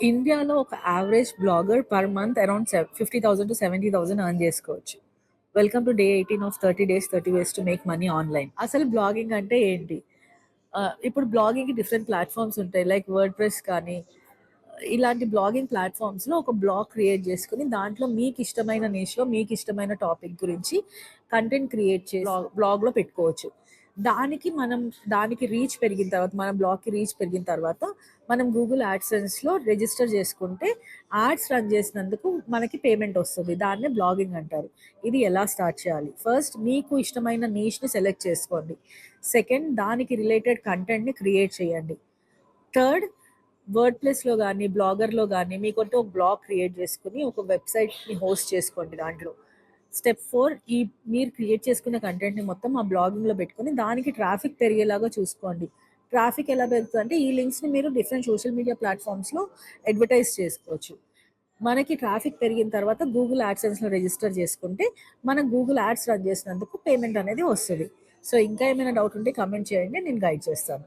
ఇండియాలో ఒక average blogger per month around 50,000 to 70,000 earn చేసుకోవచ్చు. Welcome to day 18 of 30 ways to make money online. అసలు blogging అంటే ఏంటి? ఇప్పుడు బ్లాగింగ్కి డిఫరెంట్ ప్లాట్ఫామ్స్ ఉంటాయి, లైక్ వర్డ్ ప్రెస్ కానీ ఇలాంటి బ్లాగింగ్ ప్లాట్ఫామ్స్లో ఒక బ్లాగ్ క్రియేట్ చేసుకుని దాంట్లో మీకు ఇష్టమైన నిష్లో మీకు ఇష్టమైన టాపిక్ గురించి కంటెంట్ క్రియేట్ చేసి బ్లాగ్లో పెట్టుకోవచ్చు. దానికి రీచ్ పెరిగిన తర్వాత, మన బ్లాగ్కి రీచ్ పెరిగిన తర్వాత మనం గూగుల్ యాడ్సెన్స్లో రిజిస్టర్ చేసుకుంటే యాడ్స్ రన్ చేసినందుకు మనకి పేమెంట్ వస్తుంది. దాన్నే బ్లాగింగ్ అంటారు. ఇది ఎలా స్టార్ట్ చేయాలి? ఫస్ట్ మీకు ఇష్టమైన నీష్ని సెలెక్ట్ చేసుకోండి. సెకండ్, దానికి రిలేటెడ్ కంటెంట్ని క్రియేట్ చేయండి. థర్డ్, వర్డ్ ప్లస్లో కానీ బ్లాగర్లో కానీ మీకంటూ ఒక బ్లాగ్ క్రియేట్ చేసుకుని ఒక వెబ్సైట్ని హోస్ట్ చేసుకోండి దాంట్లో. స్టెప్ 4, మీరు క్రియేట్ చేసుకున్న కంటెంట్ని మొత్తం ఆ బ్లాగింగ్లో పెట్టుకొని దానికి ట్రాఫిక్ పెరిగేలాగా చూసుకోండి. ట్రాఫిక్ ఎలా పెరుగుతుంది అంటే ఈ లింక్స్ని మీరు డిఫరెంట్ సోషల్ మీడియా ప్లాట్ఫామ్స్లో అడ్వర్టైజ్ చేసుకోవచ్చు. మనకి ట్రాఫిక్ పెరిగిన తర్వాత గూగుల్ యాడ్సెన్స్లో రిజిస్టర్ చేసుకుంటే మన గూగుల్ యాడ్స్ రన్ చేసినందుకు పేమెంట్ అనేది వస్తుంది. సో ఇంకా ఏమైనా డౌట్ ఉంటే కమెంట్ చేయండి, నేను గైడ్ చేస్తాను.